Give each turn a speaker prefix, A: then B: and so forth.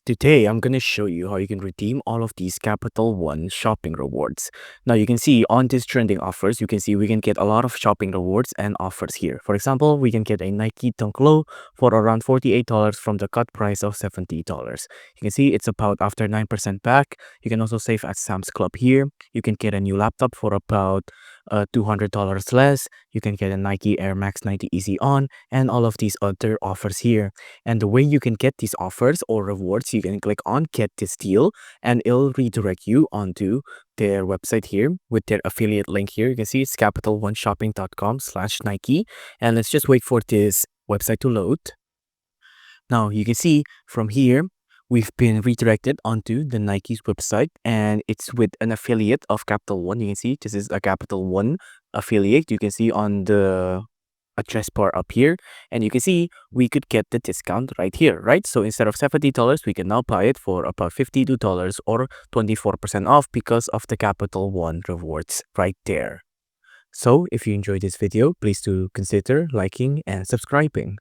A: Today, I'm going to show you how you can redeem all of these Capital One shopping rewards. Now, you can see on this trending offers, you can see we can get a lot of shopping rewards and offers here. For example, we can get a Nike Dunk Low for around $48 from the cut price of $70. You can see it's about after 9% back. You can also save at Sam's Club here. You can get a new laptop for about $200 less. You can get a Nike Air Max 90 Easy On and all of these other offers here. And the way you can get these offers or rewards, you can click on Get This Deal and it'll redirect you onto their website here with their affiliate link here. You can see it's capitaloneshopping.com/Nike. And let's just wait for this website to load. Now you can see from here, we've been redirected onto the Nike's website and it's with an affiliate of Capital One. You can see this is a Capital One affiliate. You can see on the address bar up here, and you can see we could get the discount right here, right? So instead of $70, we can now buy it for about $52 or 24% off because of the Capital One rewards right there. So if you enjoyed this video, please do consider liking and subscribing.